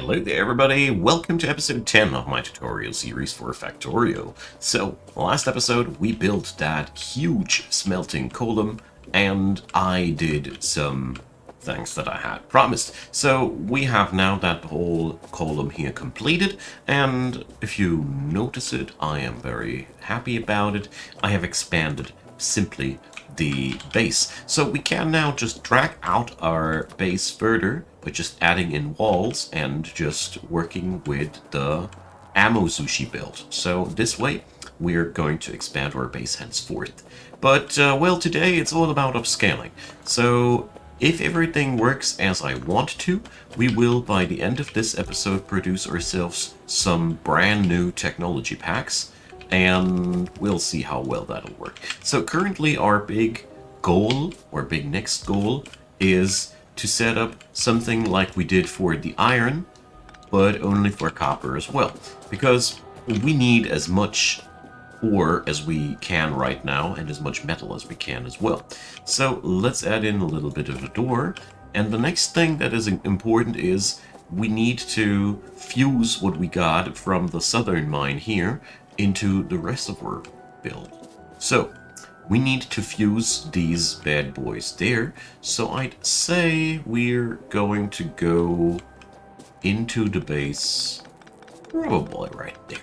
Hello there everybody, welcome to episode 10 of my tutorial series for Factorio. So, last episode we built that huge smelting column and I did some things that I had promised. So we have now that whole column here completed, and if you notice it, I am very happy about it. I have expanded simply the base. So we can now just drag out our base further by just adding in walls and just working with the ammo sushi build. So this way we're going to expand our base henceforth. But well, today it's all about upscaling. So if everything works as I want to, we will by the end of this episode produce ourselves some brand new technology packs, and we'll see how well that'll work. So currently our big goal, or big next goal, is to set up something like we did for the iron, but only for copper as well. Because we need as much ore as we can right now, and as much metal as we can as well. So let's add in a little bit of a door. And the next thing that is important is we need to fuse what we got from the southern mine here into the rest of our build. So we need to fuse these bad boys there. So I'd say we're going to go into the base, probably right there.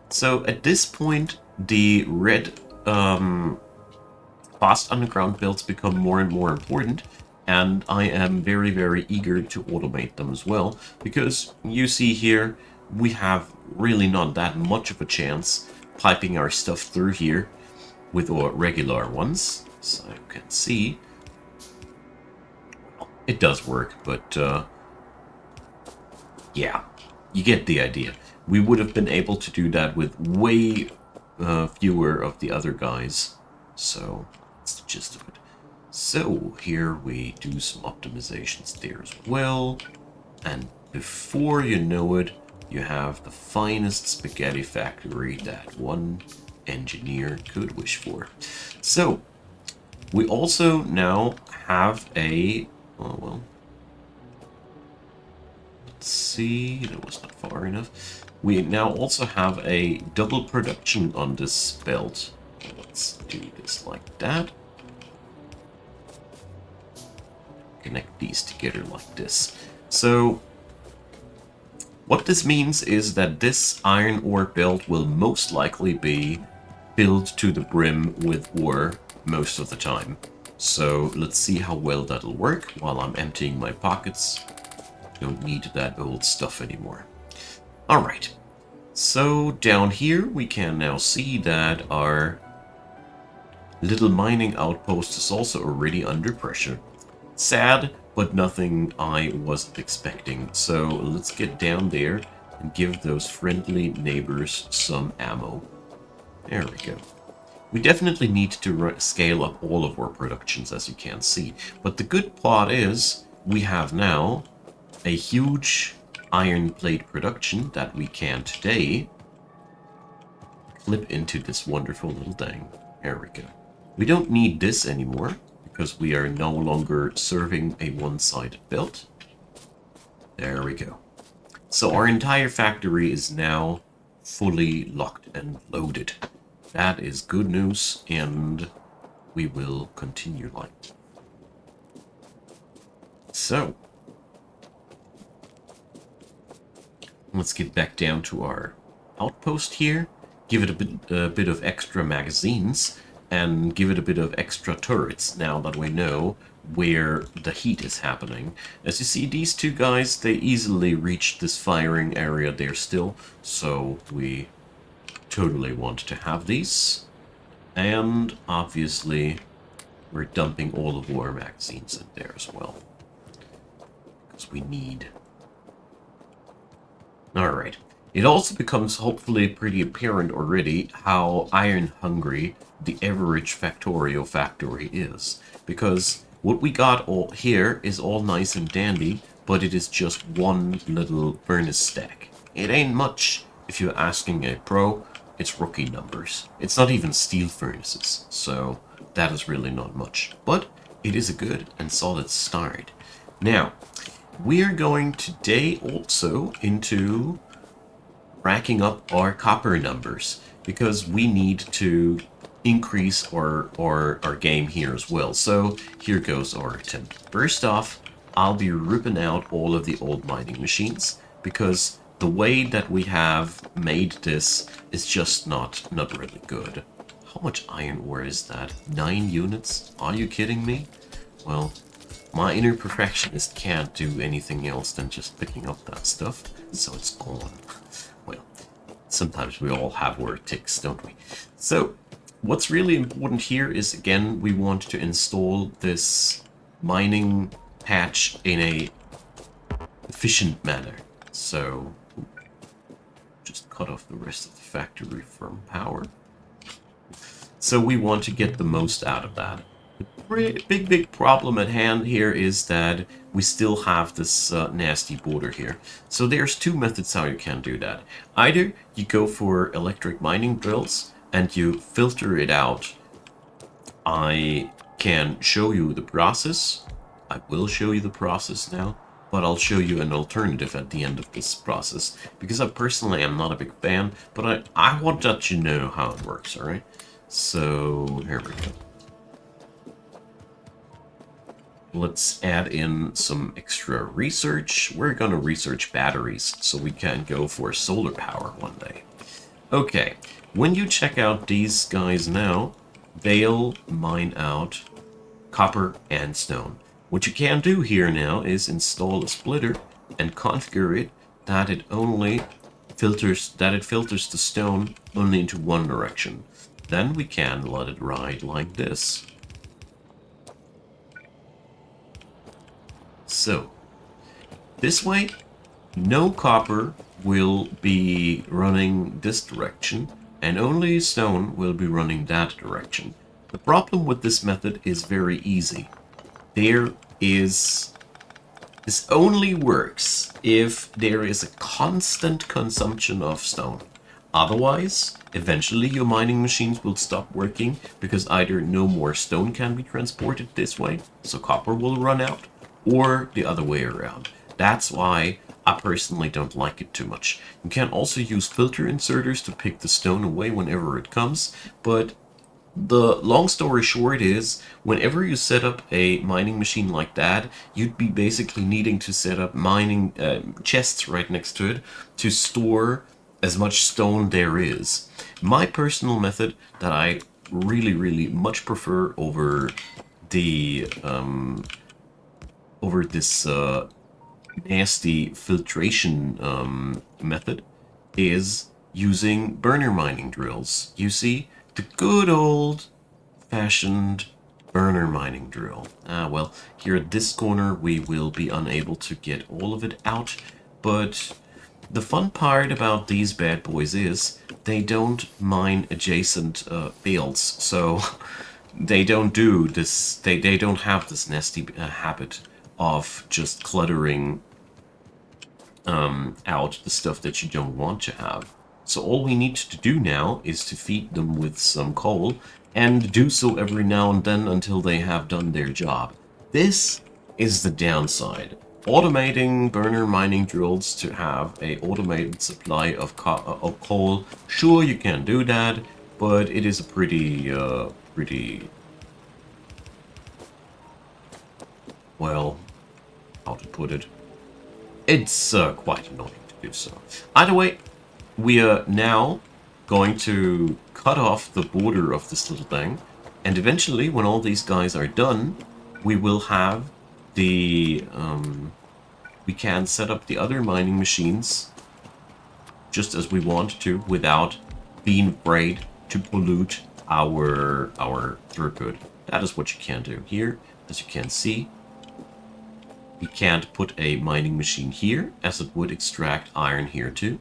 So at this point, the red fast underground builds become more and more important, and I am very, very eager to automate them as well, because you see here, we have really not that much of a chance piping our stuff through here with our regular ones. So you can see, it does work, but yeah, you get the idea. We would have been able to do that with way fewer of the other guys. So that's the gist of it. So here we do some optimizations there as well. And before you know it, you have the finest spaghetti factory that one engineer could wish for. So we also now have a, oh well, let's see, that was not far enough. We now also have a double production on this belt. Let's do this like that. Connect these together like this. So what this means is that this iron ore belt will most likely be filled to the brim with ore most of the time. So let's see how well that'll work while I'm emptying my pockets. Don't need that old stuff anymore. Alright, so down here we can now see that our little mining outpost is also already under pressure. Sad, but nothing I wasn't expecting. So let's get down there and give those friendly neighbors some ammo. There we go. We definitely need to scale up all of our productions, as you can see. But the good part is we have now a huge iron plate production that we can today clip into this wonderful little thing. There we go. We don't need this anymore because we are no longer serving a one-sided belt. There we go. So our entire factory is now fully locked and loaded. That is good news, and we will continue like that. So let's get back down to our outpost here, give it a bit of extra magazines, and give it a bit of extra turrets now that we know where the heat is happening. As you see, these two guys, they easily reach this firing area there still, so we totally want to have these. And obviously, we're dumping all of our magazines in there as well, because we need. Alright, it also becomes hopefully pretty apparent already how iron hungry the average Factorio factory is. Because what we got all here is all nice and dandy, but it is just one little furnace stack. It ain't much if you're asking a pro, it's rookie numbers. It's not even steel furnaces, so that is really not much. But it is a good and solid start. Now, we are going today also into racking up our copper numbers because we need to increase our game here as well. So here goes our attempt. First off, I'll be ripping out all of the old mining machines because the way that we have made this is just not really good. How much iron ore is that? 9 units? Are you kidding me? Well, my inner perfectionist can't do anything else than just picking up that stuff, so it's gone. Well, sometimes we all have word ticks, don't we? So, what's really important here is, again, we want to install this mining patch in a efficient manner. So, just cut off the rest of the factory from power. So we want to get the most out of that. The big problem at hand here is that we still have this nasty border here. So there's two methods how you can do that. Either you go for electric mining drills and you filter it out. I can show you the process. I will show you the process now, but I'll show you an alternative at the end of this process, because I personally am not a big fan, but I want to let you know how it works, alright? So, here we go. Let's add in some extra research. We're going to research batteries so we can go for solar power one day. Okay, when you check out these guys now, they'll mine out copper and stone. What you can do here now is install a splitter and configure it that it filters the stone only into one direction. Then we can let it ride like this. So, this way, no copper will be running this direction, and only stone will be running that direction. The problem with this method is very easy. This only works if there is a constant consumption of stone. Otherwise, eventually your mining machines will stop working because either no more stone can be transported this way, so copper will run out, or the other way around. That's why I personally don't like it too much. You can also use filter inserters to pick the stone away whenever it comes, but the long story short is, whenever you set up a mining machine like that, you'd be basically needing to set up mining chests right next to it to store as much stone there is. My personal method that I really much prefer over the over this nasty filtration method is using burner mining drills. You see, the good old-fashioned burner mining drill. Well, here at this corner we will be unable to get all of it out, but the fun part about these bad boys is they don't mine adjacent fields, so they don't do this. They don't have this nasty habit of just cluttering out the stuff that you don't want to have. So all we need to do now is to feed them with some coal, and do so every now and then until they have done their job. This is the downside. Automating burner mining drills to have a automated supply of coal, sure, you can do that, but it is a pretty, well, how to put it? It's quite annoying to do so. Either way, we are now going to cut off the border of this little thing, and eventually, when all these guys are done, we will have the we can set up the other mining machines just as we want to without being afraid to pollute our throughput. That is what you can do here. As you can see, we can't put a mining machine here, as it would extract iron here too.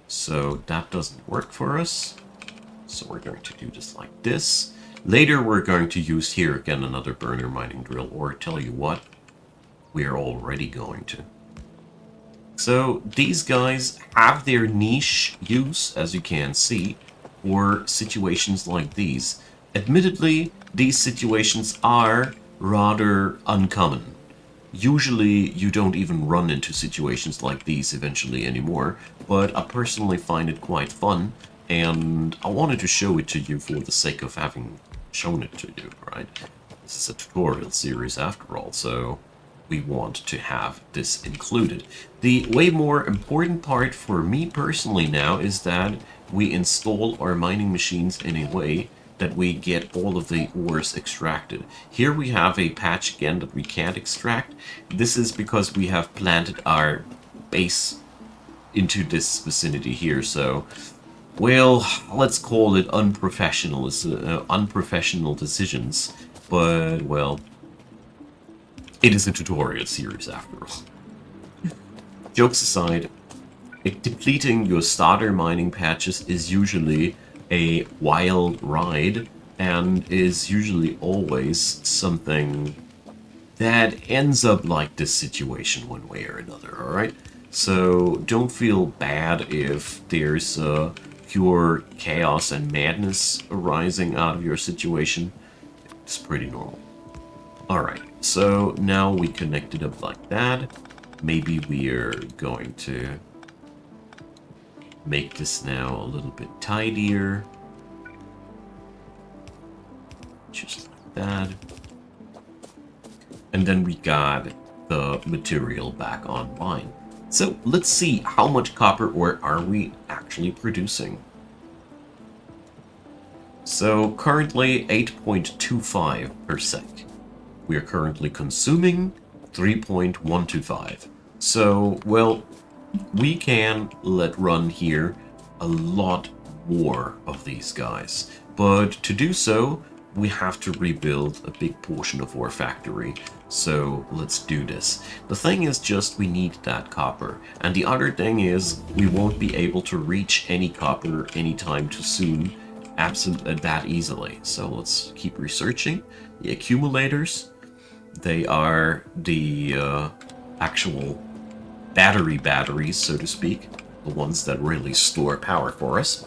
So that doesn't work for us. So we're going to do this like this. Later we're going to use here again another burner mining drill, or tell you what, we are already going to. So these guys have their niche use, as you can see, for situations like these. Admittedly, these situations are rather uncommon. Usually you don't even run into situations like these eventually anymore, but I personally find it quite fun, and I wanted to show it to you for the sake of having shown it to you, right? This is a tutorial series after all, so we want to have this included. The way more important part for me personally now is that we install our mining machines in a way that we get all of the ores extracted. Here we have a patch again that we can't extract. This is because we have planted our base into this vicinity here, so well, let's call it unprofessional decisions, but well, it is a tutorial series after all. Jokes aside, depleting your starter mining patches is usually a wild ride and is usually always something that ends up like this situation one way or another, alright? So don't feel bad if there's pure chaos and madness arising out of your situation. It's pretty normal. Alright, so now we connect it up like that. Maybe we're going to make this now a little bit tidier. Just like that. And then we got the material back online. So let's see how much copper ore are we actually producing. So currently 8.25 per sec. We are currently consuming 3.125. So, well, we can let run here a lot more of these guys. But to do so, we have to rebuild a big portion of our factory. So let's do this. The thing is just we need that copper. And the other thing is we won't be able to reach any copper anytime too soon, absent that easily. So let's keep researching. The accumulators, they are the actual batteries, so to speak. The ones that really store power for us.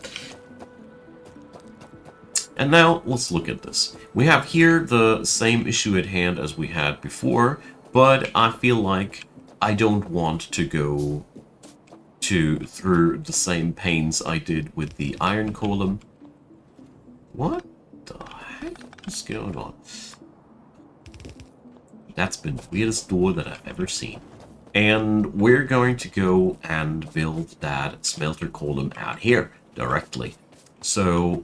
And now, let's look at this. We have here the same issue at hand as we had before, but I feel like I don't want to go through the same pains I did with the iron column. What the heck is going on? That's been the weirdest door that I've ever seen. And we're going to go and build that smelter column out here directly. So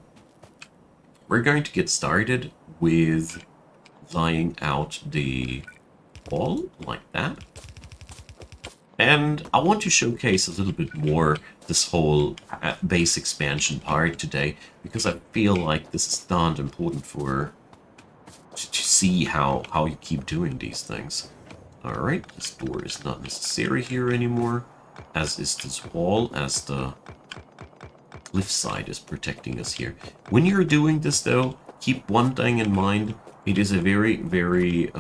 we're going to get started with laying out the wall like that. And I want to showcase a little bit more this whole base expansion part today, because I feel like this is not important for to see how you keep doing these things. Alright, this door is not necessary here anymore, as is this wall, as the cliffside is protecting us here. When you're doing this though, keep one thing in mind. It is a very, very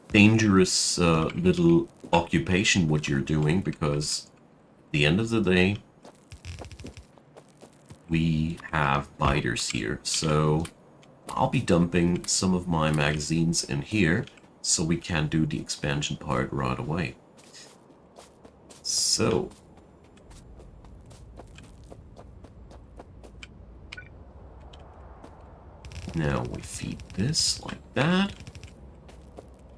dangerous little occupation what you're doing, because at the end of the day, we have biters here. So I'll be dumping some of my magazines in here so we can do the expansion part right away. So now we feed this like that.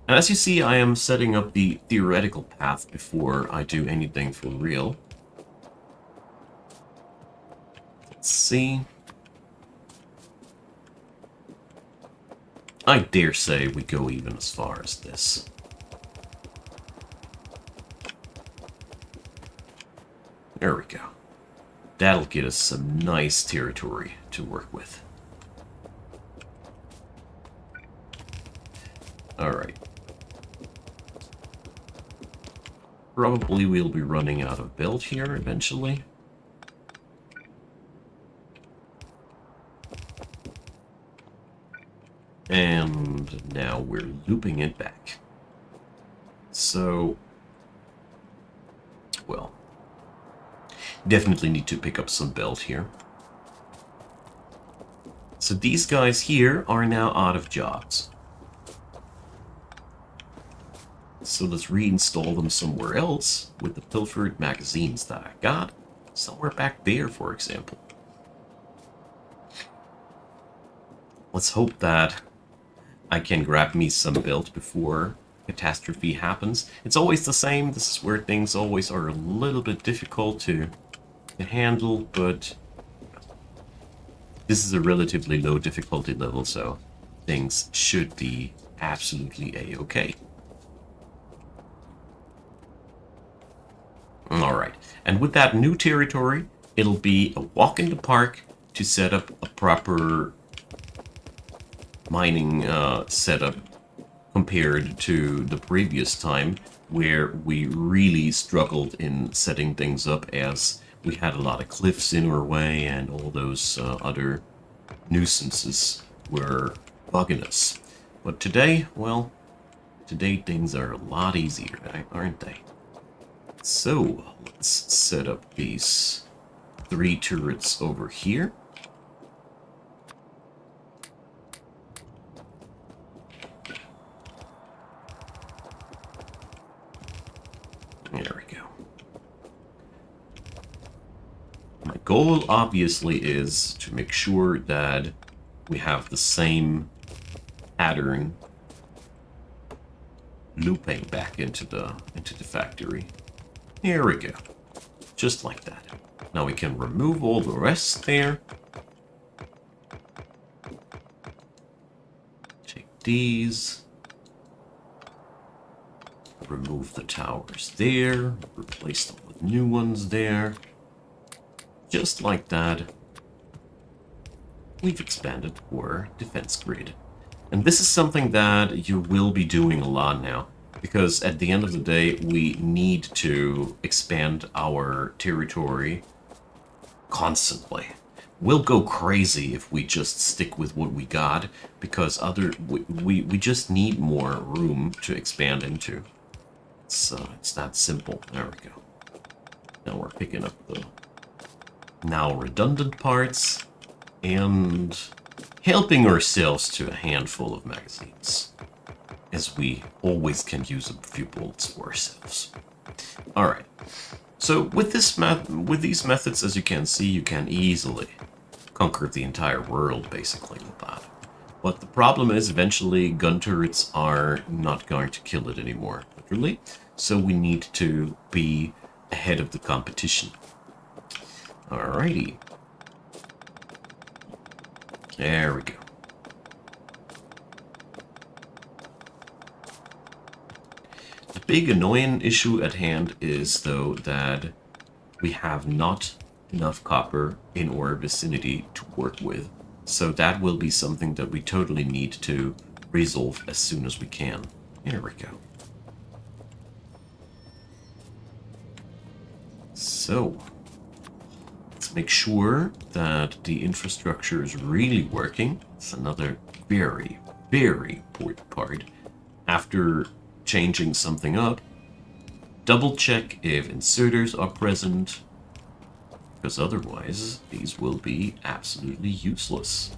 And as you see, I am setting up the theoretical path before I do anything for real. Let's see. I dare say we go even as far as this. There we go. That'll get us some nice territory to work with. Alright. Probably we'll be running out of build here eventually. And now we're looping it back. So, well, definitely need to pick up some belt here. So these guys here are now out of jobs. So let's reinstall them somewhere else with the pilfered magazines that I got. Somewhere back there, for example. Let's hope that I can grab me some build before catastrophe happens. It's always the same. This is where things always are a little bit difficult to handle, but this is a relatively low difficulty level, so things should be absolutely a-okay. Alright, and with that new territory, it'll be a walk in the park to set up a proper mining setup compared to the previous time, where we really struggled in setting things up as we had a lot of cliffs in our way and all those other nuisances were bugging us. But today, well, today things are a lot easier, aren't they? So, let's set up these 3 turrets over here. There we go. My goal, obviously, is to make sure that we have the same pattern looping back into the factory. Here we go. Just like that. Now we can remove all the rest there. Take these. Remove the towers there. Replace them with new ones there. Just like that. We've expanded our defense grid. And this is something that you will be doing a lot now. Because at the end of the day, we need to expand our territory constantly. We'll go crazy if we just stick with what we got, because we just need more room to expand into. It's that simple. There we go. Now we're picking up the now redundant parts and helping ourselves to a handful of magazines, as we always can use a few bullets for ourselves. Alright, so with these methods, as you can see, you can easily conquer the entire world, basically, with that. But the problem is, eventually, gun turrets are not going to kill it anymore, literally. So we need to be ahead of the competition. Alrighty. There we go. The big annoying issue at hand is, though, that we have not enough copper in our vicinity to work with. So that will be something that we totally need to resolve as soon as we can. Here we go. So, let's make sure that the infrastructure is really working. It's another very, very important part. After changing something up, double check if inserters are present, because otherwise these will be absolutely useless.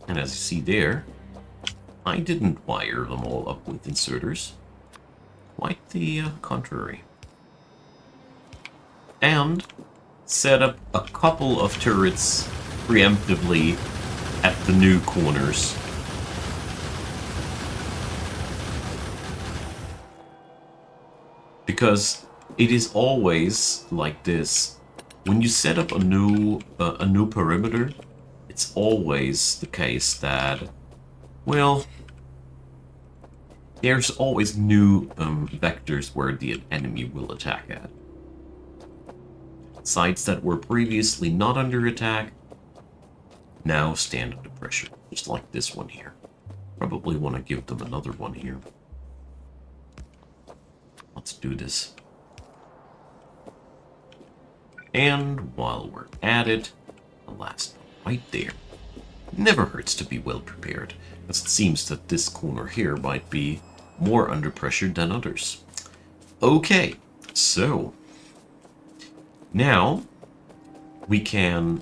And as you see there, I didn't wire them all up with inserters. Quite the contrary. And set up a couple of turrets preemptively at the new corners. Because it is always like this. When you set up a new perimeter, it's always the case that, well, there's always new vectors where the enemy will attack at. Sites that were previously not under attack now stand under pressure, just like this one here. Probably want to give them another one here. Let's do this. And while we're at it, the last one right there. Never hurts to be well prepared, as it seems that this corner here might be more under pressure than others. Okay, so now we can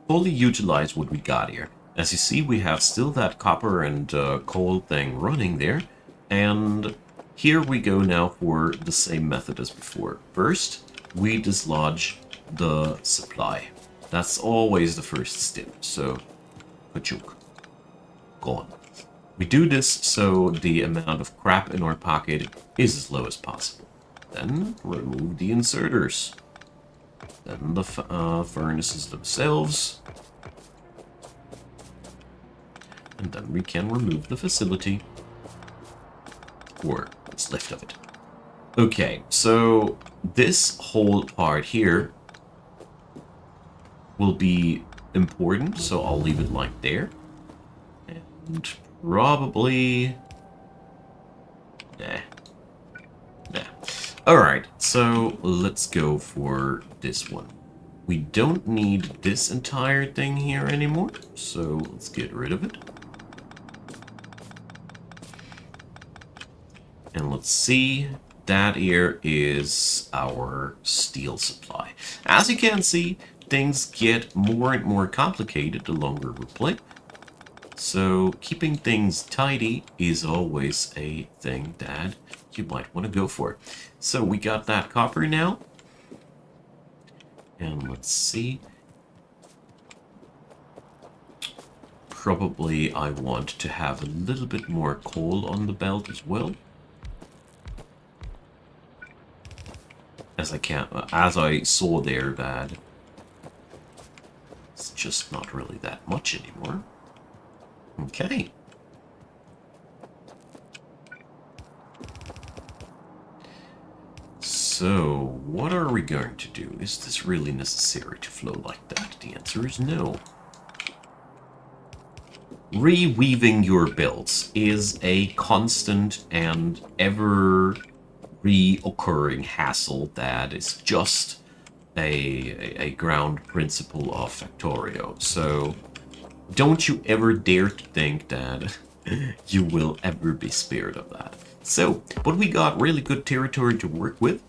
fully utilize what we got here. As you see, we have still that copper and coal thing running there, And here we go now for the same method as before. First, we dislodge the supply. That's always the first step. So, pachook. Gone. We do this so the amount of crap in our pocket is as low as possible. Then remove the inserters. Then the furnaces themselves. And then we can remove the facility. Or what's left of it. Okay, so this whole part here will be important, so I'll leave it like there. And probably... Nah. Alright, so let's go for this one. We don't need this entire thing here anymore, so let's get rid of it. And let's see, that here is our steel supply. As you can see, things get more and more complicated the longer we play. So keeping things tidy is always a thing that you might want to go for. So we got that copper now. And let's see. Probably I want to have a little bit more coal on the belt as well. As I saw there that it's just not really that much anymore. Okay. So, what are we going to do? Is this really necessary to flow like that? The answer is no. Reweaving your belts is a constant and ever reoccurring hassle that is just a ground principle of Factorio. So don't you ever dare to think that you will ever be spared of that. So, but we got really good territory to work with.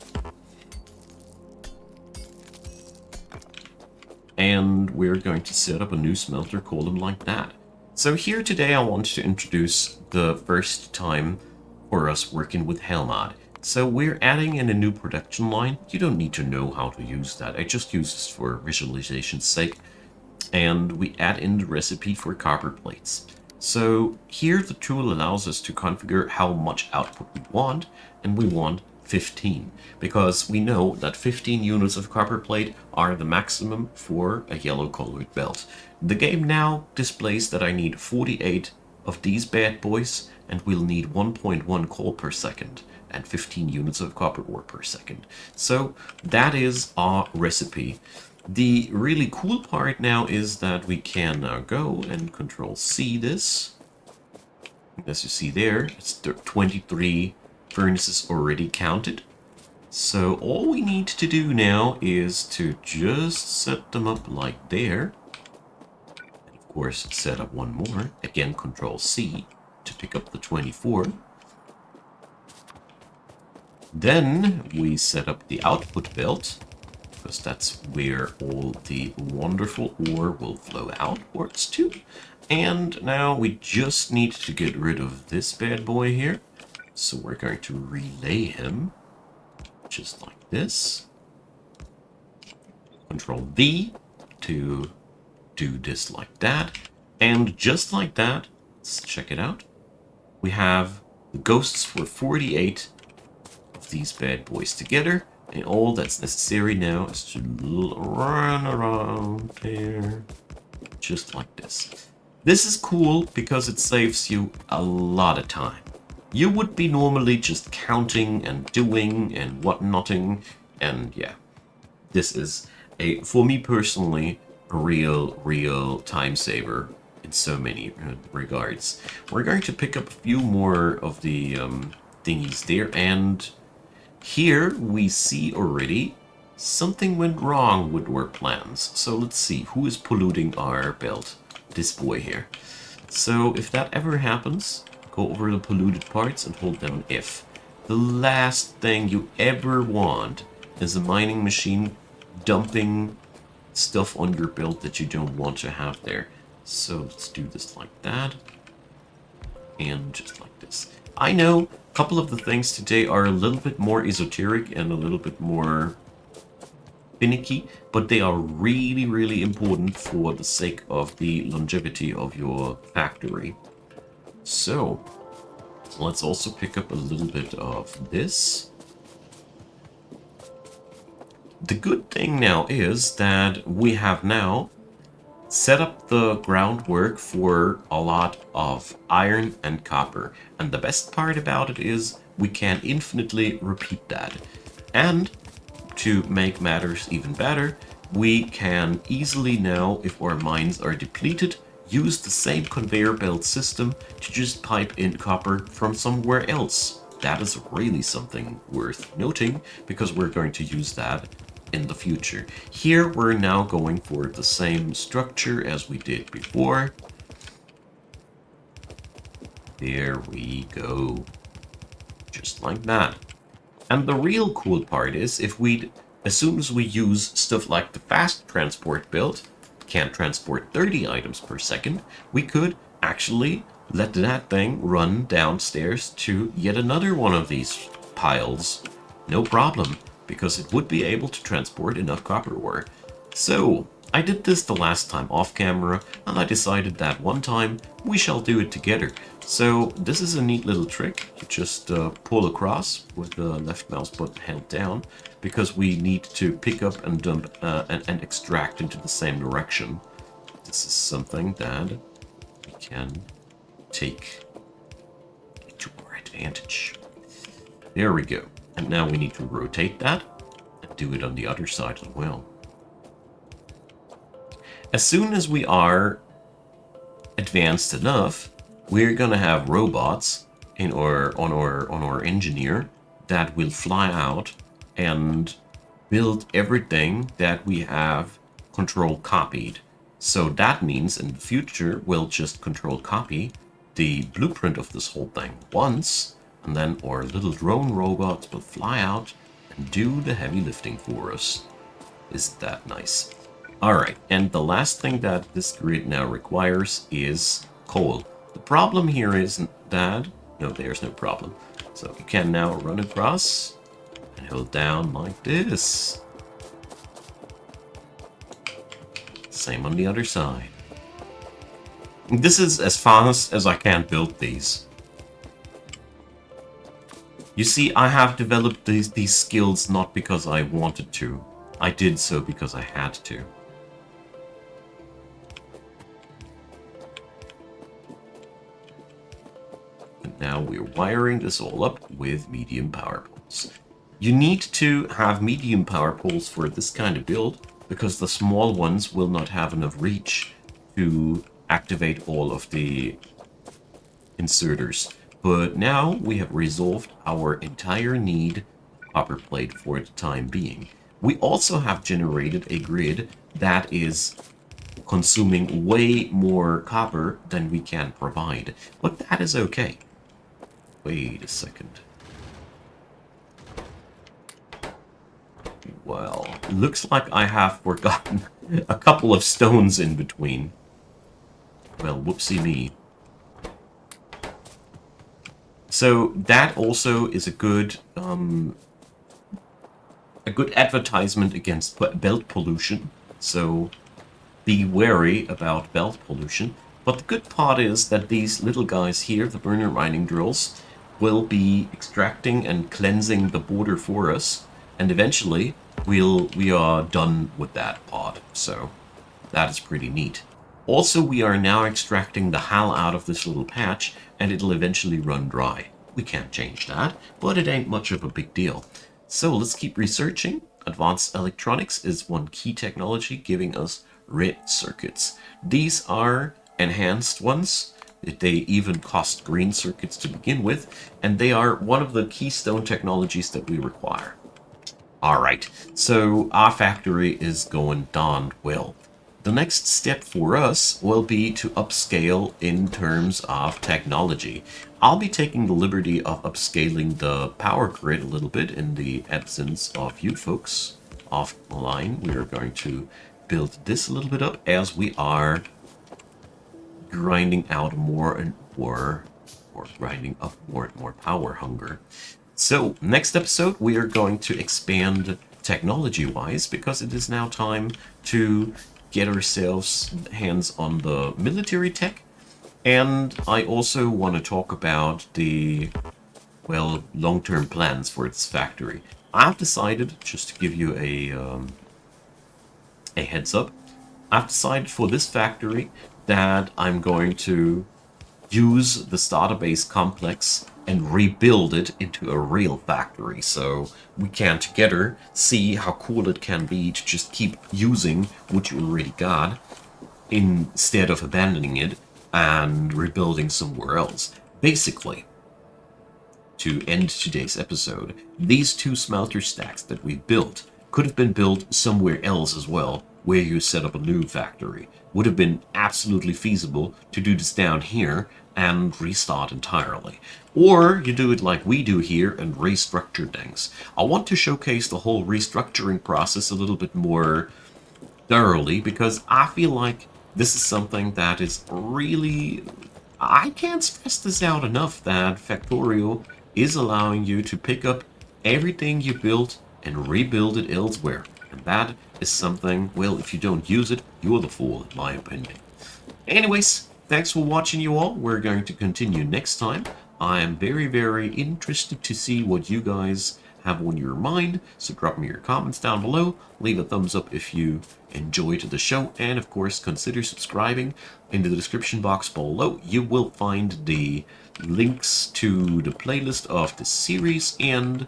And we're going to set up a new smelter column like that. So here today I want to introduce the first time for us working with Helmod. So we're adding in a new production line. You don't need to know how to use that. I just use this for visualization's sake. And we add in the recipe for copper plates. So here the tool allows us to configure how much output we want, and we want 15, because we know that 15 units of copper plate are the maximum for a yellow colored belt. The game now displays that I need 48 of these bad boys, and we'll need 1.1 coal per second and 15 units of copper ore per second. So that is our recipe. The really cool part now is that we can now go and Control-C this. As you see there, it's 23 furnaces already counted. So all we need to do now is to just set them up like there. And of course, set up one more. Again, Control-C to pick up the 24. Then we set up the output belt, because that's where all the wonderful ore will flow outwards to. And now we just need to get rid of this bad boy here. So we're going to relay him, just like this. Control-V to do this like that. And just like that, let's check it out. We have the ghosts for 48 of these bad boys together. And all that's necessary now is to run around there, just like this. This is cool because it saves you a lot of time. You would be normally just counting and doing and whatnotting, and yeah. This is, for me personally, a real time saver in so many regards. We're going to pick up a few more of the thingies there, and here we see already something went wrong with our plans. So let's see, who is polluting our belt? This boy here. So if that ever happens, go over the polluted parts and hold down F. The last thing you ever want is a mining machine dumping stuff on your belt that you don't want to have there. So let's do this like that. And just like this. I know a couple of the things today are a little bit more esoteric and a little bit more finicky, but they are really, really important for the sake of the longevity of your factory. So, let's also pick up a little bit of this. The good thing now is that we have now set up the groundwork for a lot of iron and copper. And the best part about it is we can infinitely repeat that. And to make matters even better, we can easily now, if our mines are depleted, use the same conveyor belt system to just pipe in copper from somewhere else. That is really something worth noting, because we're going to use that in the future. Here we're now going for the same structure as we did before. There we go. Just like that. And the real cool part is, as soon as we use stuff like the fast transport build, can't transport 30 items per second, we could actually let that thing run downstairs to yet another one of these piles. No problem, because it would be able to transport enough copper ore. So, I did this the last time off camera, and I decided that one time we shall do it together. So this is a neat little trick. You just pull across with the left mouse button held down, because we need to pick up and dump and extract into the same direction. This is something that we can take to our advantage. There we go. And now we need to rotate that and do it on the other side as well. As soon as we are advanced enough, we're gonna have robots on our engineer that will fly out and build everything that we have control copied. So that means in the future we'll just control copy the blueprint of this whole thing once, and then our little drone robots will fly out and do the heavy lifting for us. Isn't that nice? Alright, and the last thing that this grid now requires is coal. The problem here isn't that... No, there's no problem. So you can now run across and hold down like this. Same on the other side. This is as fast as I can build these. You see, I have developed these skills not because I wanted to. I did so because I had to. And now we're wiring this all up with medium power poles. You need to have medium power poles for this kind of build, because the small ones will not have enough reach to activate all of the inserters. But now we have resolved our entire need of copper plate for the time being. We also have generated a grid that is consuming way more copper than we can provide. But that is okay. Wait a second. Well, looks like I have forgotten a couple of stones in between. Well, whoopsie me. So that also is a good advertisement against belt pollution. So be wary about belt pollution. But the good part is that these little guys here, the burner mining drills, will be extracting and cleansing the border for us, and eventually we are done with that part. So that is pretty neat. Also, we are now extracting the hell out of this little patch, and it'll eventually run dry. We can't change that, but it ain't much of a big deal. So let's keep researching. Advanced electronics is one key technology giving us red circuits. These are enhanced ones. They even cost green circuits to begin with, and they are one of the keystone technologies that we require. Alright, so our factory is going darned well. The next step for us will be to upscale in terms of technology. I'll be taking the liberty of upscaling the power grid a little bit in the absence of you folks offline. We are going to build this a little bit up as we are grinding out more and more or grinding up more and more power hunger. So, next episode, we are going to expand technology-wise, because it is now time to get ourselves hands on the military tech. And I also want to talk about the, well, long-term plans for its factory. I've decided, just to give you a heads up, I've decided for this factory that I'm going to use the starter base complex and rebuild it into a real factory, so we can together see how cool it can be to just keep using what you already got instead of abandoning it and rebuilding somewhere else. Basically, to end today's episode, these two smelter stacks that we built could have been built somewhere else as well, where you set up a new factory. Would have been absolutely feasible to do this down here and restart entirely. Or you do it like we do here and restructure things. I want to showcase the whole restructuring process a little bit more thoroughly, because I feel like this is something that is really... I can't stress this out enough, that Factorio is allowing you to pick up everything you built and rebuild it elsewhere. And that is something, well, if you don't use it, you're the fool, in my opinion. Anyways, thanks for watching, you all. We're going to continue next time. I am very, very interested to see what you guys have on your mind, so drop me your comments down below, leave a thumbs up if you enjoyed the show, and of course consider subscribing. In the description box below you will find the links to the playlist of the series and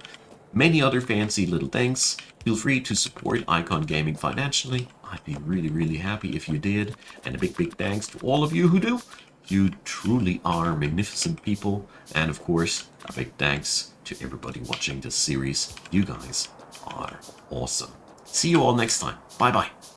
many other fancy little things. Feel free to support Icon Gaming financially. I'd be really, really happy if you did, and a big, big thanks to all of you who do. You truly are magnificent people, and of course, a big thanks to everybody watching this series. You guys are awesome. See you all next time. Bye-bye.